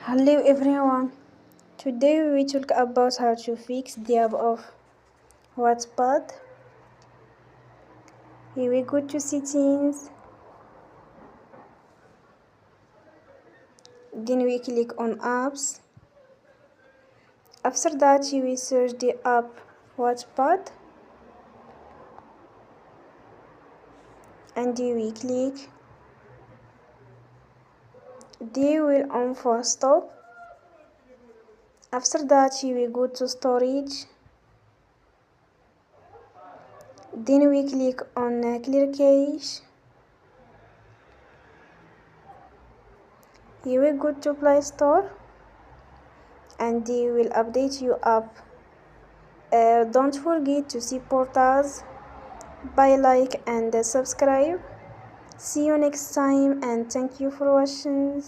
Hello everyone. Today we will talk about how to fix the app of Wattpad. Here we go to settings. Then we click on apps. After that we search the app Wattpad. And we click. They will on for stop. After that we go to storage. Then we click on clear cache. Here we go to Play Store and they will update your app. Don't forget to support us by like and subscribe. See you next time and thank you for watching.